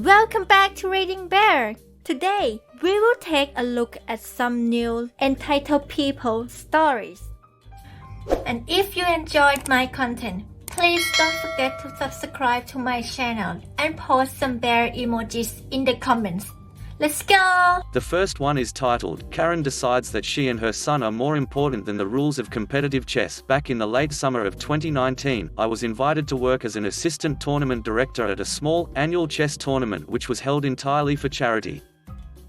Welcome back to ReadingBear. Today, we will take a look at some new EntitledPeople stories. And if you enjoyed my content, please don't forget to subscribe to my channel and post some bear emojis in the comments. Let's go! The first one is titled, Karen decides that she and her son are more important than the rules of competitive chess. Back in the late summer of 2019, I was invited to work as an assistant tournament director at a small, annual chess tournament which was held entirely for charity.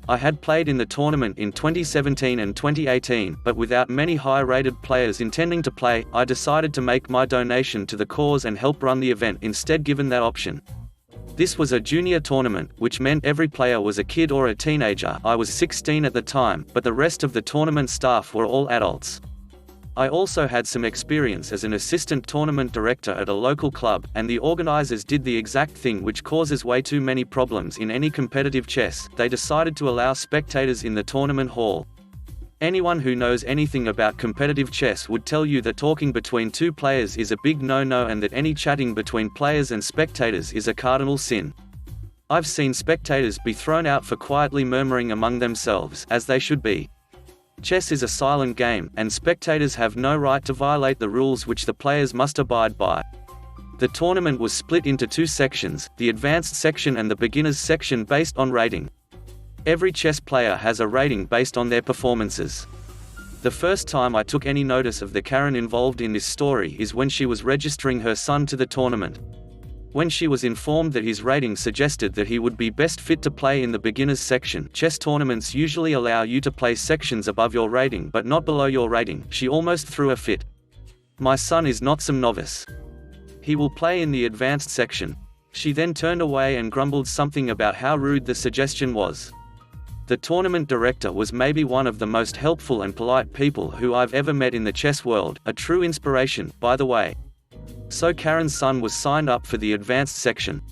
I had played in the tournament in 2017 and 2018, but without many high-rated players intending to play, I decided to make my donation to the cause and help run the event instead given that option. This was a junior tournament, which meant every player was a kid or a teenager. I was 16 at the time, but the rest of the tournament staff were all adults. I also had some experience as an assistant tournament director at a local club, and the organizers did the exact thing which causes way too many problems in any competitive chess. They decided to allow spectators in the tournament hall. Anyone who knows anything about competitive chess would tell you that talking between two players is a big no-no and that any chatting between players and spectators is a cardinal sin. I've seen spectators be thrown out for quietly murmuring among themselves, as they should be. Chess is a silent game, and spectators have no right to violate the rules which the players must abide by. The tournament was split into two sections, the advanced section and the beginners section based on rating. Every chess player has a rating based on their performances. The first time I took any notice of the Karen involved in this story is when she was registering her son to the tournament. When she was informed that his rating suggested that he would be best fit to play in the beginners section. Chess tournaments usually allow you to play sections above your rating but not below your rating. She almost threw a fit. My son is not some novice. He will play in the advanced section. She then turned away and grumbled something about how rude the suggestion was. The tournament director was maybe one of the most helpful and polite people who I've ever met in the chess world, a true inspiration, by the way. So Karen's son was signed up for the advanced section.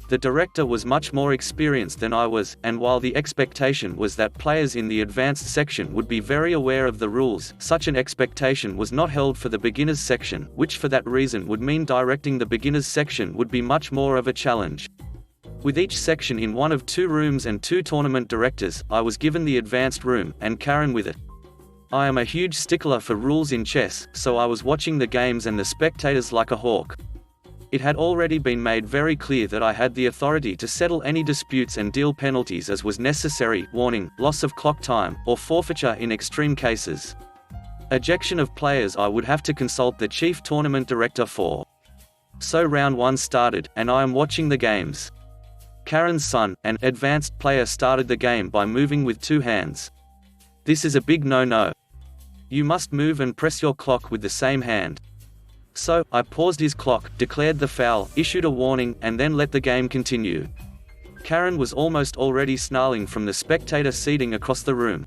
The director was much more experienced than I was, and while the expectation was that players in the advanced section would be very aware of the rules, such an expectation was not held for the beginners section, which for that reason would mean directing the beginners section would be much more of a challenge. With each section in one of two rooms and two tournament directors, I was given the advanced room, and Karen with it. I am a huge stickler for rules in chess, so I was watching the games and the spectators like a hawk. It had already been made very clear that I had the authority to settle any disputes and deal penalties as was necessary, warning, loss of clock time, or forfeiture in extreme cases. Ejection of players I would have to consult the chief tournament director for. So round 1 started, and I am watching the games. Karen's son, an advanced player, started the game by moving with two hands. This is a big no-no. You must move and press your clock with the same hand. So, I paused his clock, declared the foul, issued a warning, and then let the game continue. Karen was almost already snarling from the spectator seating across the room.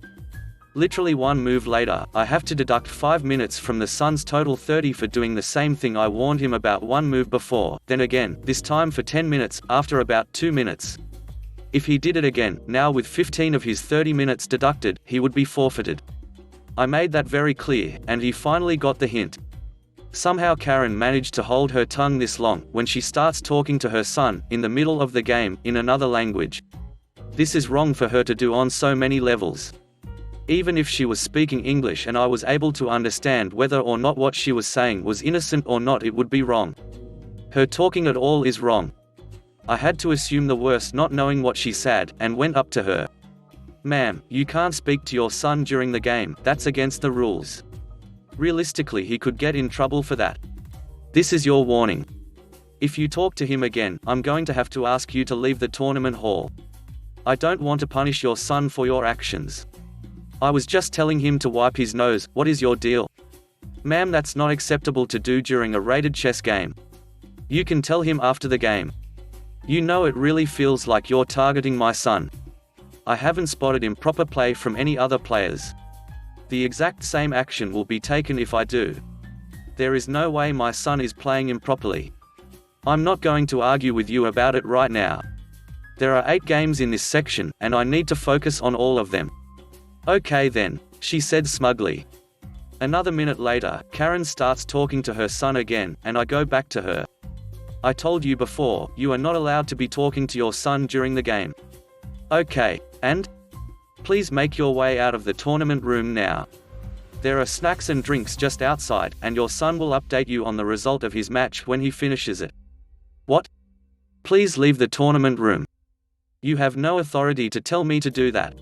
Literally one move later, I have to deduct 5 minutes from the son's total 30 for doing the same thing I warned him about one move before, then again, this time for 10 minutes, after about 2 minutes. If he did it again, now with 15 of his 30 minutes deducted, he would be forfeited. I made that very clear, and he finally got the hint. Somehow Karen managed to hold her tongue this long, when she starts talking to her son, in the middle of the game, in another language. This is wrong for her to do on so many levels. Even if she was speaking English and I was able to understand whether or not what she was saying was innocent or not, it would be wrong. Her talking at all is wrong. I had to assume the worst not knowing what she said, and went up to her. Ma'am, you can't speak to your son during the game, that's against the rules. Realistically, he could get in trouble for that. This is your warning. If you talk to him again, I'm going to have to ask you to leave the tournament hall. I don't want to punish your son for your actions. I was just telling him to wipe his nose. What is your deal? Ma'am, that's not acceptable to do during a rated chess game. You can tell him after the game. You know, it really feels like you're targeting my son. I haven't spotted improper play from any other players. The exact same action will be taken if I do. There is no way my son is playing improperly. I'm not going to argue with you about it right now. There are 8 games in this section, and I need to focus on all of them. Okay then, she said smugly. Another minute later, Karen starts talking to her son again, and I go back to her. I told you before, you are not allowed to be talking to your son during the game. Okay, and? Please make your way out of the tournament room now. There are snacks and drinks just outside, and your son will update you on the result of his match when he finishes it. What? Please leave the tournament room. You have no authority to tell me to do that.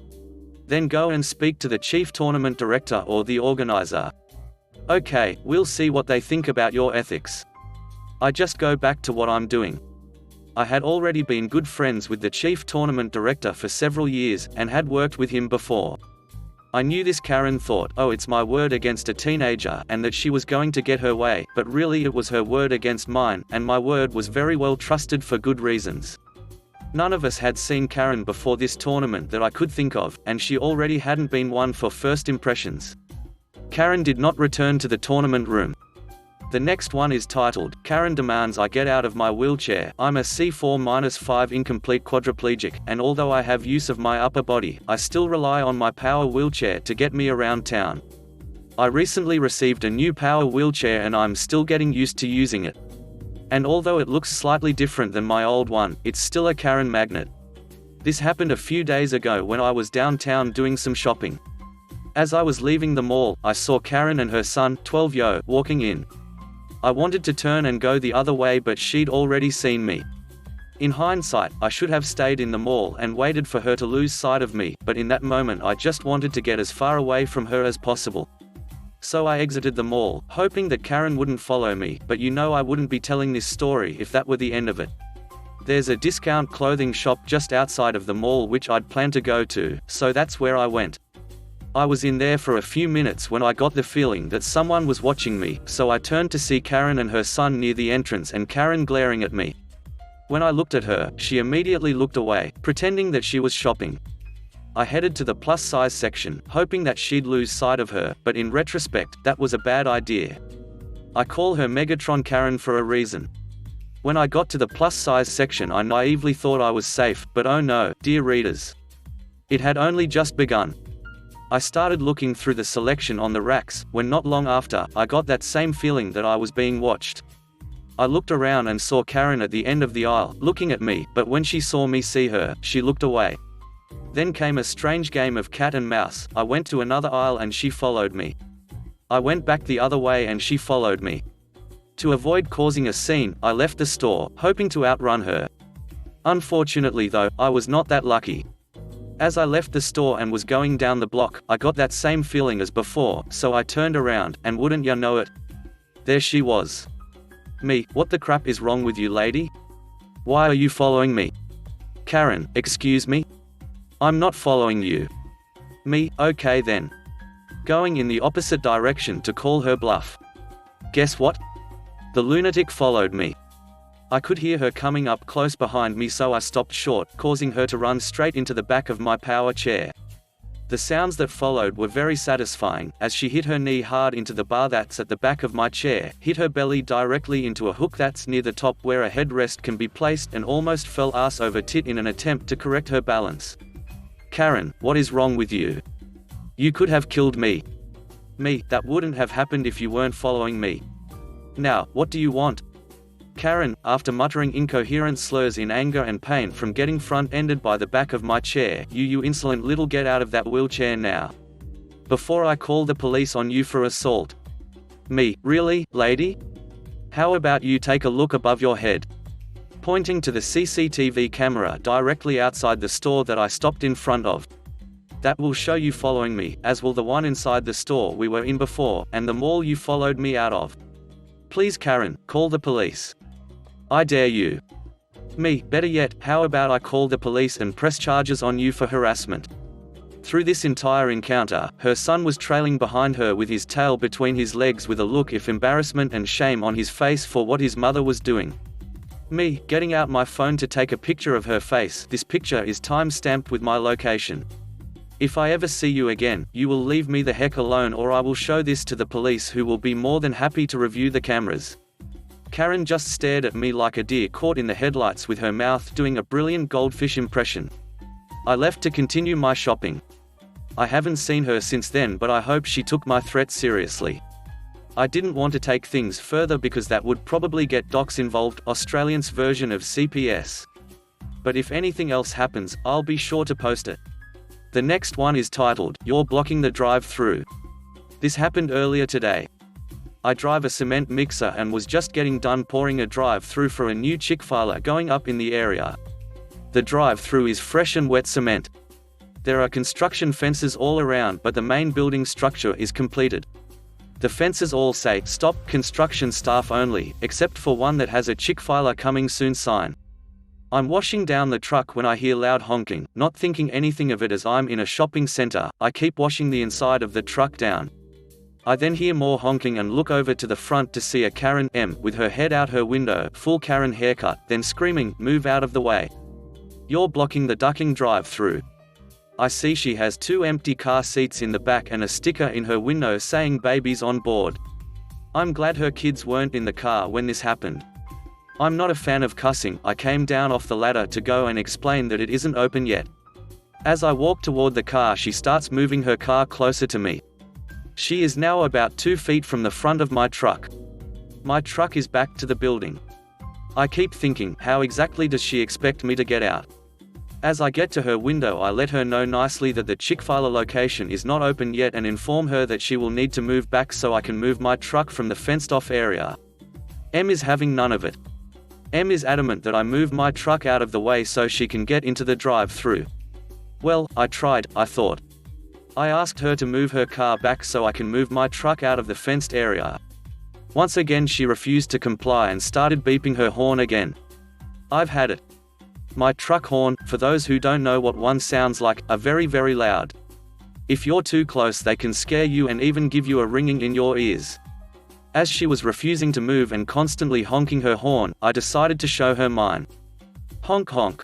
Then go and speak to the chief tournament director or the organizer. Okay, we'll see what they think about your ethics. I just go back to what I'm doing. I had already been good friends with the chief tournament director for several years, and had worked with him before. I knew this Karen thought, oh, it's my word against a teenager, and that she was going to get her way, but really it was her word against mine, and my word was very well trusted for good reasons. None of us had seen Karen before this tournament that I could think of, and she already hadn't been one for first impressions. Karen did not return to the tournament room. The next one is titled, Karen demands I get out of my wheelchair. I'm a C4-5 incomplete quadriplegic, and although I have use of my upper body, I still rely on my power wheelchair to get me around town. I recently received a new power wheelchair and I'm still getting used to using it. And although it looks slightly different than my old one, it's still a Karen magnet. This happened a few days ago when I was downtown doing some shopping. As I was leaving the mall, I saw Karen and her son, 12-year, walking in. I wanted to turn and go the other way, but she'd already seen me. In hindsight, I should have stayed in the mall and waited for her to lose sight of me, but in that moment I just wanted to get as far away from her as possible. So I exited the mall, hoping that Karen wouldn't follow me, but you know I wouldn't be telling this story if that were the end of it. There's a discount clothing shop just outside of the mall which I'd planned to go to, so that's where I went. I was in there for a few minutes when I got the feeling that someone was watching me, so I turned to see Karen and her son near the entrance and Karen glaring at me. When I looked at her, she immediately looked away, pretending that she was shopping. I headed to the plus-size section, hoping that she'd lose sight of her, but in retrospect, that was a bad idea. I call her Megatron Karen for a reason. When I got to the plus-size section I naively thought I was safe, but oh no, dear readers. It had only just begun. I started looking through the selection on the racks, when not long after, I got that same feeling that I was being watched. I looked around and saw Karen at the end of the aisle, looking at me, but when she saw me see her, she looked away. Then came a strange game of cat and mouse. I went to another aisle and she followed me. I went back the other way and she followed me. To avoid causing a scene, I left the store, hoping to outrun her. Unfortunately though, I was not that lucky. As I left the store and was going down the block, I got that same feeling as before, so I turned around, and wouldn't ya know it? There she was. Me, what the crap is wrong with you, lady? Why are you following me? Karen, excuse me? I'm not following you. Me, okay then. Going in the opposite direction to call her bluff. Guess what? The lunatic followed me. I could hear her coming up close behind me, so I stopped short, causing her to run straight into the back of my power chair. The sounds that followed were very satisfying, as she hit her knee hard into the bar that's at the back of my chair, hit her belly directly into a hook that's near the top where a headrest can be placed, and almost fell ass over tit in an attempt to correct her balance. Karen, what is wrong with you? You could have killed me. Me, that wouldn't have happened if you weren't following me. Now, what do you want? Karen, after muttering incoherent slurs in anger and pain from getting front-ended by the back of my chair, you insolent little, get out of that wheelchair now. Before I call the police on you for assault. Me, really, lady? How about you take a look above your head? Pointing to the CCTV camera directly outside the store that I stopped in front of. That will show you following me, as will the one inside the store we were in before, and the mall you followed me out of. Please Karen, call the police. I dare you. Me, better yet, how about I call the police and press charges on you for harassment? Through this entire encounter, her son was trailing behind her with his tail between his legs, with a look of embarrassment and shame on his face for what his mother was doing. Me, getting out my phone to take a picture of her face. This picture is time-stamped with my location. If I ever see you again, you will leave me the heck alone, or I will show this to the police, who will be more than happy to review the cameras. Karen just stared at me like a deer caught in the headlights, with her mouth doing a brilliant goldfish impression. I left to continue my shopping. I haven't seen her since then, but I hope she took my threat seriously. I didn't want to take things further because that would probably get docs involved, Australians version of CPS. But if anything else happens, I'll be sure to post it. The next one is titled, You're Blocking the Drive-Thru. This happened earlier today. I drive a cement mixer and was just getting done pouring a drive-thru for a new Chick-fil-A going up in the area. The drive-thru is fresh and wet cement. There are construction fences all around, but the main building structure is completed. The fences all say, Stop, construction staff only, except for one that has a Chick-fil-A coming soon sign. I'm washing down the truck when I hear loud honking, not thinking anything of it as I'm in a shopping center. I keep washing the inside of the truck down. I then hear more honking and look over to the front to see a Karen M with her head out her window, full Karen haircut, then screaming, Move out of the way. You're blocking the ducking drive-thru. I see she has 2 empty car seats in the back and a sticker in her window saying babies on board. I'm glad her kids weren't in the car when this happened. I'm not a fan of cussing. I came down off the ladder to go and explain that it isn't open yet. As I walk toward the car, she starts moving her car closer to me. She is now about 2 feet from the front of my truck. My truck is back to the building. I keep thinking, how exactly does she expect me to get out? As I get to her window, I let her know nicely that the Chick-fil-A location is not open yet and inform her that she will need to move back so I can move my truck from the fenced-off area. M is having none of it. M is adamant that I move my truck out of the way so she can get into the drive-thru. Well, I tried, I thought. I asked her to move her car back so I can move my truck out of the fenced area. Once again she refused to comply and started beeping her horn again. I've had it. My truck horn, for those who don't know what one sounds like, are very very loud. If you're too close they can scare you and even give you a ringing in your ears. As she was refusing to move and constantly honking her horn, I decided to show her mine. Honk honk.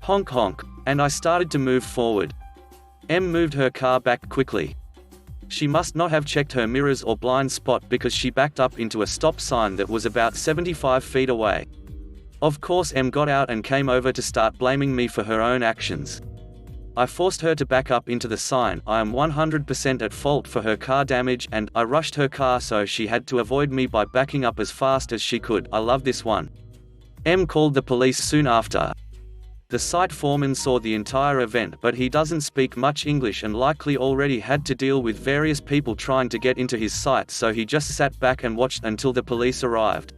Honk honk. And I started to move forward. M moved her car back quickly. She must not have checked her mirrors or blind spot because she backed up into a stop sign that was about 75 feet away. Of course M got out and came over to start blaming me for her own actions. I forced her to back up into the sign. I am 100% at fault for her car damage and I rushed her car so she had to avoid me by backing up as fast as she could. I love this one. M called the police soon after. The site foreman saw the entire event but he doesn't speak much English and likely already had to deal with various people trying to get into his site, so he just sat back and watched until the police arrived.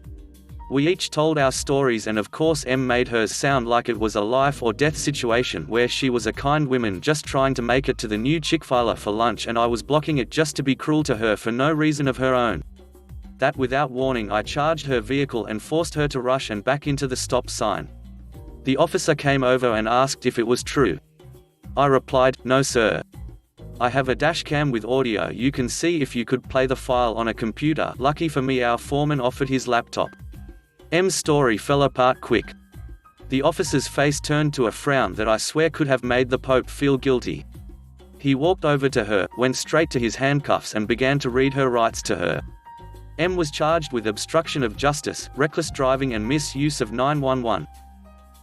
We each told our stories and of course M made hers sound like it was a life or death situation where she was a kind woman just trying to make it to the new Chick-fil-A for lunch and I was blocking it just to be cruel to her for no reason of her own. That without warning I charged her vehicle and forced her to rush and back into the stop sign. The officer came over and asked if it was true. I replied, no sir. I have a dash cam with audio, you can see if you could play the file on a computer. Lucky for me our foreman offered his laptop. M's story fell apart quick. The officer's face turned to a frown that I swear could have made the Pope feel guilty. He walked over to her, went straight to his handcuffs and began to read her rights to her. M was charged with obstruction of justice, reckless driving and misuse of 911.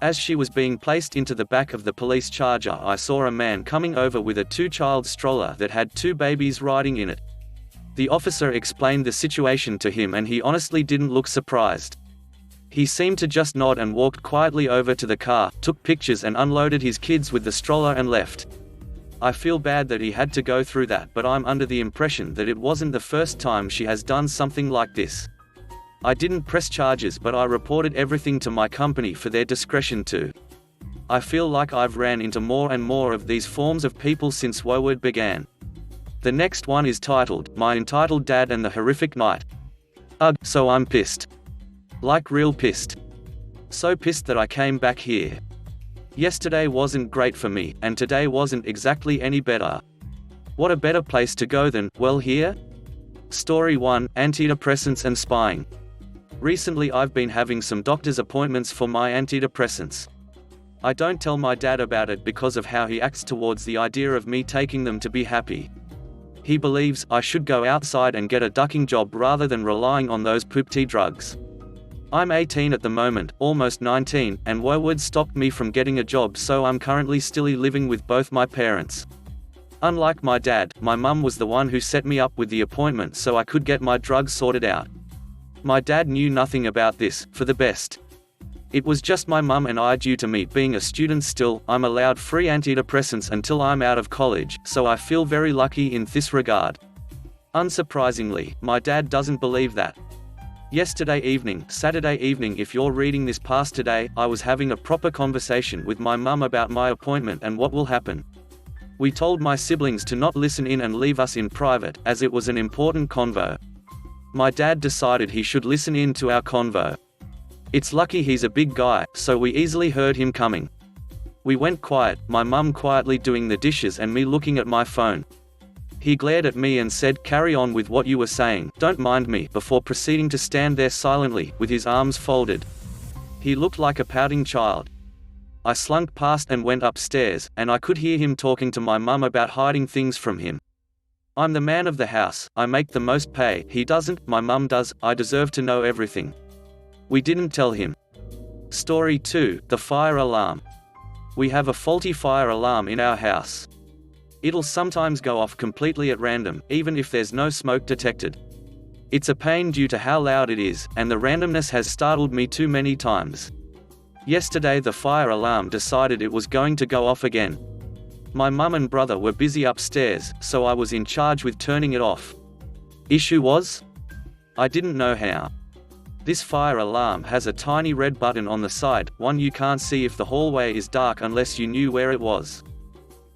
As she was being placed into the back of the police charger, I saw a man coming over with a 2-child stroller that had 2 babies riding in it. The officer explained the situation to him and he honestly didn't look surprised. He seemed to just nod and walked quietly over to the car, took pictures and unloaded his kids with the stroller and left. I feel bad that he had to go through that, but I'm under the impression that it wasn't the first time she has done something like this. I didn't press charges but I reported everything to my company for their discretion too. I feel like I've ran into more and more of these forms of people since Woeward began. The next one is titled, My Entitled Dad and the Horrific Night. Ugh, so I'm pissed. Like real pissed. So pissed that I came back here. Yesterday wasn't great for me, and today wasn't exactly any better. What a better place to go than, well, here? Story 1, Antidepressants and Spying. Recently I've been having some doctor's appointments for my antidepressants. I don't tell my dad about it because of how he acts towards the idea of me taking them to be happy. He believes I should go outside and get a ducking job rather than relying on those poop-tea drugs. I'm 18 at the moment, almost 19, and Woeward stopped me from getting a job, so I'm currently still living with both my parents. Unlike my dad, my mum was the one who set me up with the appointment so I could get my drugs sorted out. My dad knew nothing about this, for the best. It was just my mum and I. Due to me being a student still, I'm allowed free antidepressants until I'm out of college, so I feel very lucky in this regard. Unsurprisingly, my dad doesn't believe that. Yesterday evening, Saturday evening if you're reading this past today, I was having a proper conversation with my mum about my appointment and what will happen. We told my siblings to not listen in and leave us in private, as it was an important convo. My dad decided he should listen in to our convo. It's lucky he's a big guy, so we easily heard him coming. We went quiet, my mum quietly doing the dishes and me looking at my phone. He glared at me and said, "Carry on with what you were saying, don't mind me," before proceeding to stand there silently, with his arms folded. He looked like a pouting child. I slunk past and went upstairs, and I could hear him talking to my mum about hiding things from him. I'm the man of the house, I make the most pay, he doesn't, my mum does, I deserve to know everything. We didn't tell him. Story 2, the fire alarm. We have a faulty fire alarm in our house. It'll sometimes go off completely at random, even if there's no smoke detected. It's a pain due to how loud it is, and the randomness has startled me too many times. Yesterday the fire alarm decided it was going to go off again. My mum and brother were busy upstairs, so I was in charge with turning it off. Issue was? I didn't know how. This fire alarm has a tiny red button on the side, one you can't see if the hallway is dark unless you knew where it was.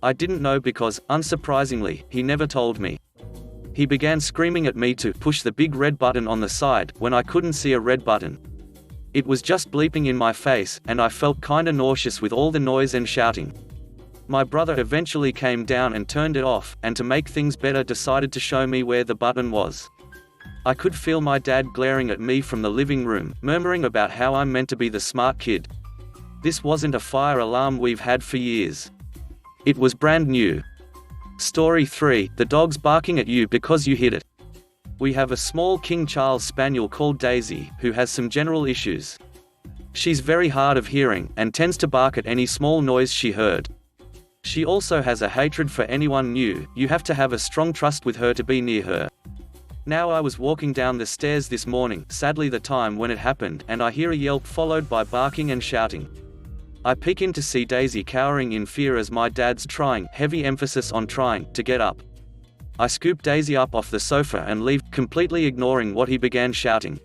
I didn't know because, unsurprisingly, he never told me. He began screaming at me to push the big red button on the side, when I couldn't see a red button. It was just bleeping in my face, and I felt kinda nauseous with all the noise and shouting. My brother eventually came down and turned it off, and to make things better decided to show me where the button was. I could feel my dad glaring at me from the living room, murmuring about how I'm meant to be the smart kid. This wasn't a fire alarm we've had for years. It was brand new. Story 3, the dog's barking at you because you hit it. We have a small King Charles Spaniel called Daisy, who has some general issues. She's very hard of hearing, and tends to bark at any small noise she heard. She also has a hatred for anyone new, you have to have a strong trust with her to be near her. Now I was walking down the stairs this morning, sadly the time when it happened, and I hear a yelp followed by barking and shouting. I peek in to see Daisy cowering in fear as my dad's trying, heavy emphasis on trying, to get up. I scoop Daisy up off the sofa and leave, completely ignoring what he began shouting.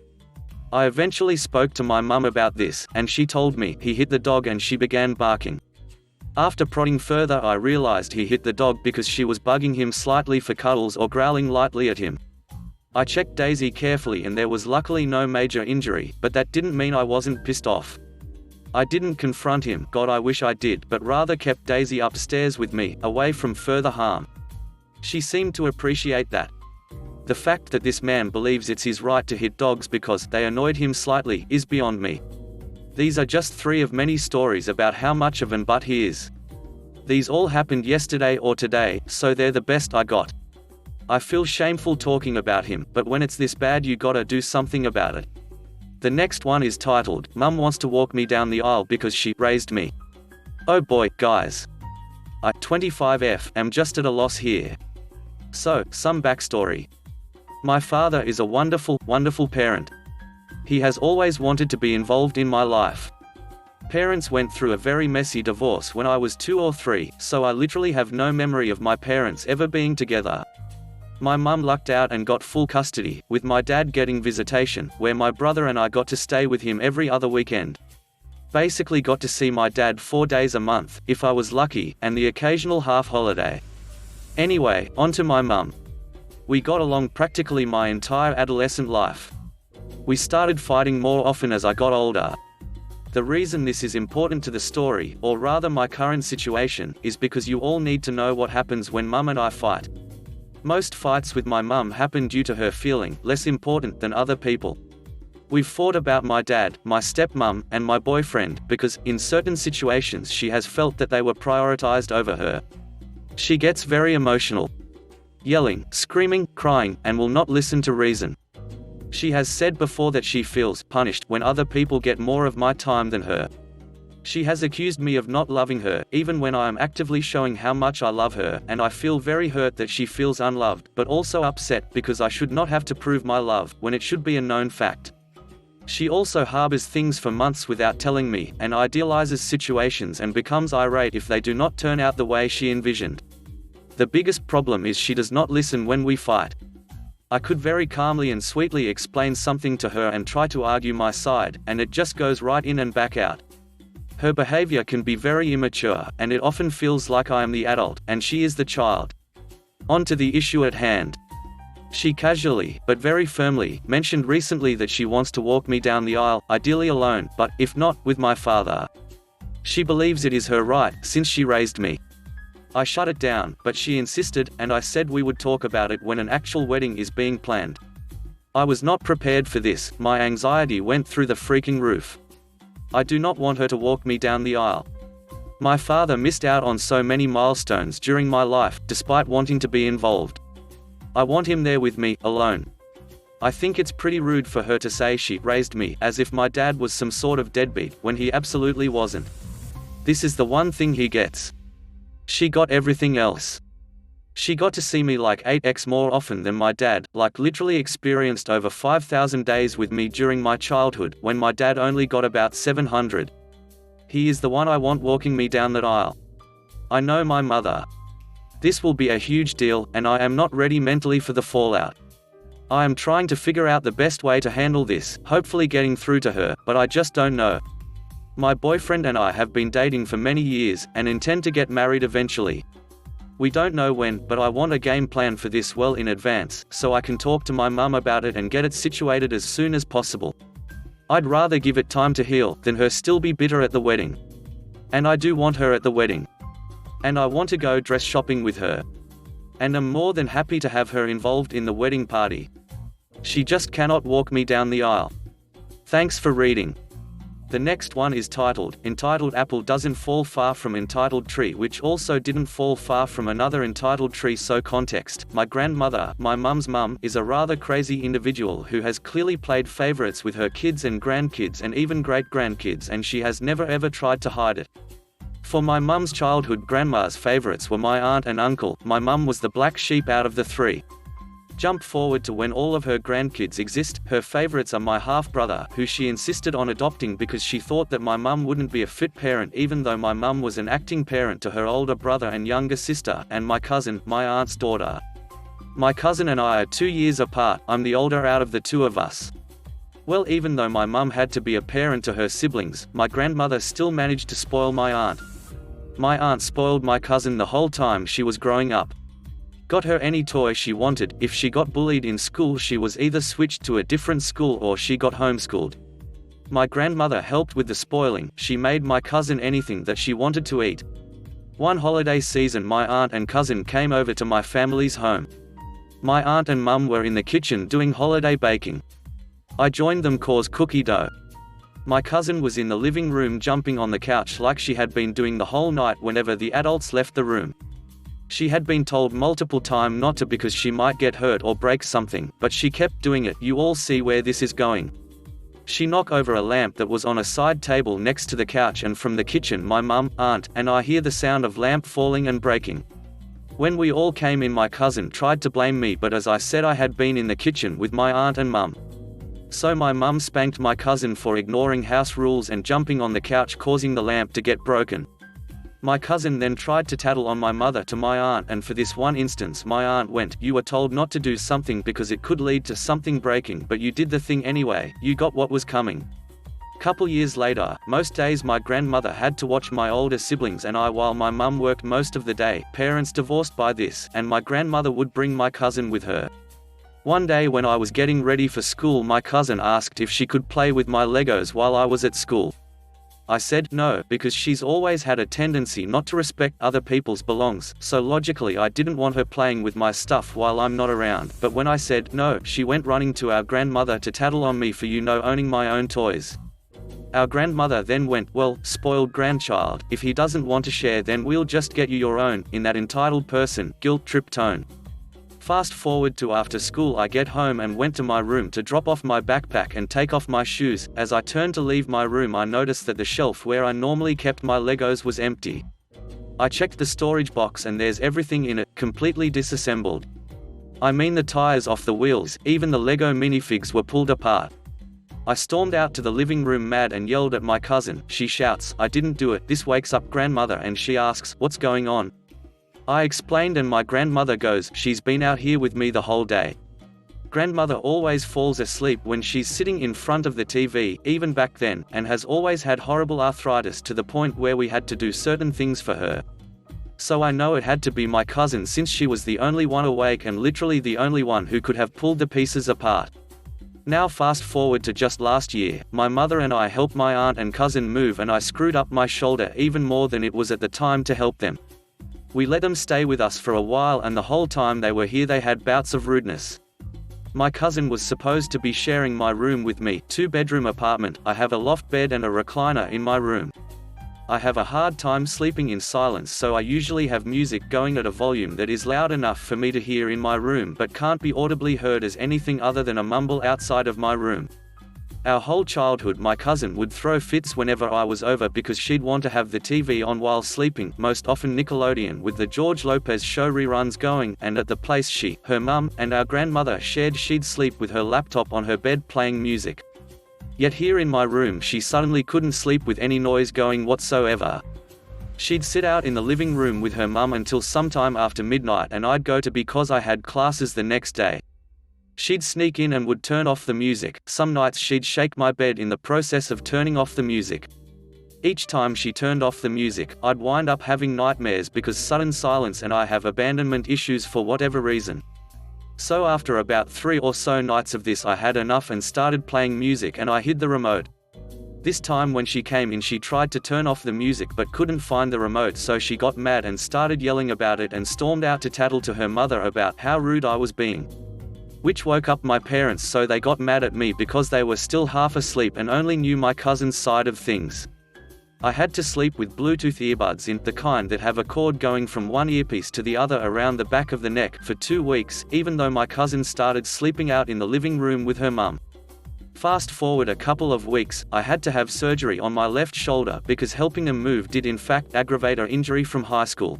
I eventually spoke to my mum about this, and she told me he hit the dog and she began barking. After prodding further I realized he hit the dog because she was bugging him slightly for cuddles or growling lightly at him. I checked Daisy carefully and there was luckily no major injury, but that didn't mean I wasn't pissed off. I didn't confront him, God I wish I did, but rather kept Daisy upstairs with me, away from further harm. She seemed to appreciate that. The fact that this man believes it's his right to hit dogs because they annoyed him slightly is beyond me. These are just 3 of many stories about how much of an butt he is. These all happened yesterday or today, so they're the best I got. I feel shameful talking about him, but when it's this bad you gotta do something about it. The next one is titled, Mum Wants to Walk Me Down the Aisle Because She Raised Me. Oh boy, guys. I, 25F, am just at a loss here. So, some backstory. My father is a wonderful, wonderful parent. He has always wanted to be involved in my life. Parents went through a very messy divorce when I was 2 or 3, so I literally have no memory of my parents ever being together. My mum lucked out and got full custody, with my dad getting visitation, where my brother and I got to stay with him every other weekend. Basically got to see my dad 4 days a month, if I was lucky, and the occasional half holiday. Anyway, on to my mum. We got along practically my entire adolescent life. We started fighting more often as I got older. The reason this is important to the story, or rather my current situation, is because you all need to know what happens when mum and I fight. Most fights with my mum happen due to her feeling less important than other people. We've fought about my dad, my stepmom, and my boyfriend, because, in certain situations she has felt that they were prioritized over her. She gets very emotional. Yelling, screaming, crying, and will not listen to reason. She has said before that she feels punished when other people get more of my time than her. She has accused me of not loving her, even when I am actively showing how much I love her, and I feel very hurt that she feels unloved, but also upset because I should not have to prove my love, when it should be a known fact. She also harbors things for months without telling me, and idealizes situations and becomes irate if they do not turn out the way she envisioned. The biggest problem is she does not listen when we fight. I could very calmly and sweetly explain something to her and try to argue my side, and it just goes right in and back out. Her behavior can be very immature, and it often feels like I am the adult, and she is the child. On to the issue at hand. She casually, but very firmly, mentioned recently that she wants to walk me down the aisle, ideally alone, but, if not, with my father. She believes it is her right, since she raised me. I shut it down, but she insisted, and I said we would talk about it when an actual wedding is being planned. I was not prepared for this, my anxiety went through the freaking roof. I do not want her to walk me down the aisle. My father missed out on so many milestones during my life, despite wanting to be involved. I want him there with me, alone. I think it's pretty rude for her to say she raised me, as if my dad was some sort of deadbeat, when he absolutely wasn't. This is the one thing he gets. She got everything else. She got to see me like 8x more often than my dad, like literally experienced over 5,000 days with me during my childhood, when my dad only got about 700. He is the one I want walking me down that aisle. I know my mother. This will be a huge deal, and I am not ready mentally for the fallout. I am trying to figure out the best way to handle this, hopefully getting through to her, but I just don't know. My boyfriend and I have been dating for many years, and intend to get married eventually. We don't know when, but I want a game plan for this well in advance, so I can talk to my mum about it and get it situated as soon as possible. I'd rather give it time to heal, than her still be bitter at the wedding. And I do want her at the wedding. And I want to go dress shopping with her. And am more than happy to have her involved in the wedding party. She just cannot walk me down the aisle. Thanks for reading. The next one is entitled Apple Doesn't Fall Far from Entitled Tree, which also didn't fall far from another entitled tree. So context: my grandmother, my mum's mum, is a rather crazy individual who has clearly played favorites with her kids and grandkids and even great-grandkids, and she has never ever tried to hide it. For my mum's childhood, grandma's favorites were my aunt and uncle. My mum was the black sheep out of the three. Jump forward to when all of her grandkids exist. Her favorites are my half-brother, who she insisted on adopting because she thought that my mum wouldn't be a fit parent, even though my mum was an acting parent to her older brother and younger sister, and my cousin, my aunt's daughter. My cousin and I are 2 years apart. I'm the older out of the two of us. Well, even though my mum had to be a parent to her siblings, my grandmother still managed to spoil my aunt. My aunt spoiled my cousin the whole time she was growing up. Got her any toy she wanted. If she got bullied in school, she was either switched to a different school or she got homeschooled. My grandmother helped with the spoiling. She made my cousin anything that she wanted to eat. One holiday season, my aunt and cousin came over to my family's home. My aunt and mum were in the kitchen doing holiday baking. I joined them cause cookie dough. My cousin was in the living room jumping on the couch like she had been doing the whole night whenever the adults left the room. She had been told multiple times not to because she might get hurt or break something, but she kept doing it. You all see where this is going. She knocked over a lamp that was on a side table next to the couch, and from the kitchen my mum, aunt, and I hear the sound of lamp falling and breaking. When we all came in, my cousin tried to blame me, but as I said, I had been in the kitchen with my aunt and mum. So my mum spanked my cousin for ignoring house rules and jumping on the couch, causing the lamp to get broken. My cousin then tried to tattle on my mother to my aunt, and for this one instance my aunt went, "You were told not to do something because it could lead to something breaking, but you did the thing anyway. You got what was coming." Couple years later, most days my grandmother had to watch my older siblings and I while my mum worked most of the day. Parents divorced by this, and my grandmother would bring my cousin with her. One day when I was getting ready for school, my cousin asked if she could play with my Legos while I was at school. I said no, because she's always had a tendency not to respect other people's belongings, so logically I didn't want her playing with my stuff while I'm not around. But when I said no, she went running to our grandmother to tattle on me for owning my own toys. Our grandmother then went, "Well, spoiled grandchild, if he doesn't want to share then we'll just get you your own," in that entitled person, guilt trip tone. Fast forward to after school, I get home and went to my room to drop off my backpack and take off my shoes. As I turned to leave my room, I noticed that the shelf where I normally kept my Legos was empty. I checked the storage box and there's everything in it, completely disassembled. I mean, the tires off the wheels, even the Lego minifigs were pulled apart. I stormed out to the living room mad and yelled at my cousin. She shouts, "I didn't do it." This wakes up grandmother and she asks, "What's going on?" I explained and my grandmother goes, "She's been out here with me the whole day." Grandmother always falls asleep when she's sitting in front of the TV, even back then, and has always had horrible arthritis to the point where we had to do certain things for her. So I know it had to be my cousin, since she was the only one awake and literally the only one who could have pulled the pieces apart. Now fast forward to just last year, my mother and I helped my aunt and cousin move and I screwed up my shoulder even more than it was at the time to help them. We let them stay with us for a while and the whole time they were here they had bouts of rudeness. My cousin was supposed to be sharing my room with me, 2-bedroom apartment. I have a loft bed and a recliner in my room. I have a hard time sleeping in silence, so I usually have music going at a volume that is loud enough for me to hear in my room but can't be audibly heard as anything other than a mumble outside of my room. Our whole childhood my cousin would throw fits whenever I was over because she'd want to have the TV on while sleeping, most often Nickelodeon with the George Lopez show reruns going, and at the place she, her mum, and our grandmother shared she'd sleep with her laptop on her bed playing music. Yet here in my room she suddenly couldn't sleep with any noise going whatsoever. She'd sit out in the living room with her mum until sometime after midnight and I'd go to because I had classes the next day. She'd sneak in and would turn off the music. Some nights she'd shake my bed in the process of turning off the music. Each time she turned off the music, I'd wind up having nightmares because sudden silence and I have abandonment issues for whatever reason. So after about 3 or so nights of this I had enough and started playing music and I hid the remote. This time when she came in she tried to turn off the music but couldn't find the remote, so she got mad and started yelling about it and stormed out to tattle to her mother about how rude I was being. Which woke up my parents, so they got mad at me because they were still half asleep and only knew my cousin's side of things. I had to sleep with Bluetooth earbuds in, the kind that have a cord going from one earpiece to the other around the back of the neck, for 2 weeks, even though my cousin started sleeping out in the living room with her mum. Fast forward a couple of weeks, I had to have surgery on my left shoulder because helping them move did in fact aggravate an injury from high school.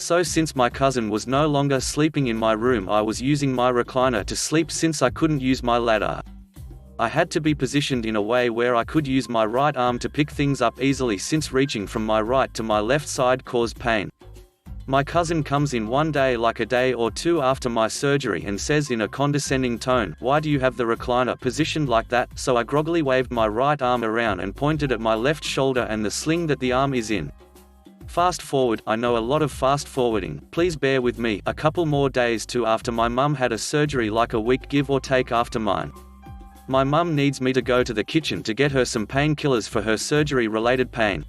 So since my cousin was no longer sleeping in my room, I was using my recliner to sleep since I couldn't use my ladder. I had to be positioned in a way where I could use my right arm to pick things up easily since reaching from my right to my left side caused pain. My cousin comes in one day, like a day or two after my surgery, and says in a condescending tone, "Why do you have the recliner positioned like that?" So I groggily waved my right arm around and pointed at my left shoulder and the sling that the arm is in. Fast forward, I know a lot of fast forwarding, please bear with me, a couple more days to after my mum had a surgery, like a week give or take after mine. My mum needs me to go to the kitchen to get her some painkillers for her surgery-related pain.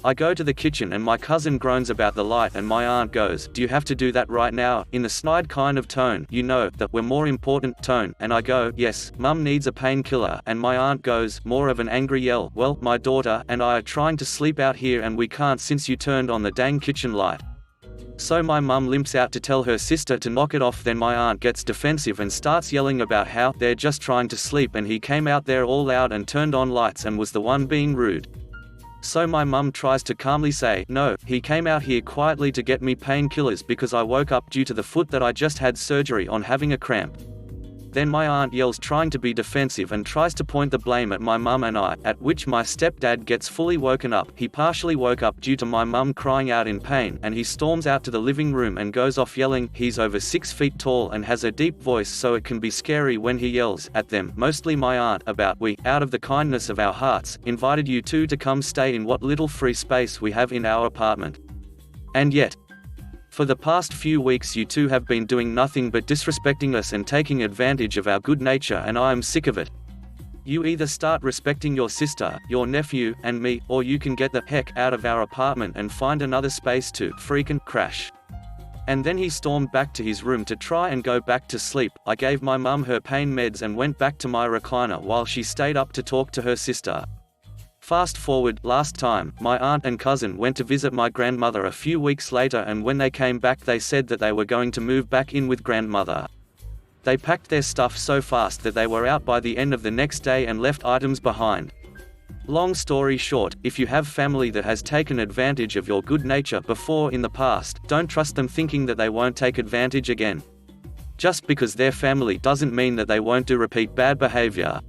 I go to the kitchen and my cousin groans about the light and my aunt goes, "Do you have to do that right now?" in the snide kind of tone, you know, that we're more important tone, and I go, "Yes, mum needs a painkiller," and my aunt goes, more of an angry yell, "Well, my daughter and I are trying to sleep out here and we can't since you turned on the dang kitchen light." So my mum limps out to tell her sister to knock it off. Then my aunt gets defensive and starts yelling about how they're just trying to sleep and he came out there all loud and turned on lights and was the one being rude. So my mum tries to calmly say, "No, he came out here quietly to get me painkillers because I woke up due to the foot that I just had surgery on having a cramp." Then my aunt yells, trying to be defensive, and tries to point the blame at my mum and I, at which my stepdad gets fully woken up. He partially woke up due to my mum crying out in pain, and he storms out to the living room and goes off yelling. He's over 6 feet tall and has a deep voice, so it can be scary when he yells at them, mostly my aunt, about we, out of the kindness of our hearts, invited you two to come stay in what little free space we have in our apartment. And yet, for the past few weeks you two have been doing nothing but disrespecting us and taking advantage of our good nature, and I am sick of it. You either start respecting your sister, your nephew, and me, or you can get the heck out of our apartment and find another space to freaking crash. And then he stormed back to his room to try and go back to sleep. I gave my mum her pain meds and went back to my recliner while she stayed up to talk to her sister. Fast forward, last time, my aunt and cousin went to visit my grandmother a few weeks later, and when they came back they said that they were going to move back in with grandmother. They packed their stuff so fast that they were out by the end of the next day and left items behind. Long story short, if you have family that has taken advantage of your good nature before in the past, don't trust them thinking that they won't take advantage again. Just because they're family doesn't mean that they won't do repeat bad behavior.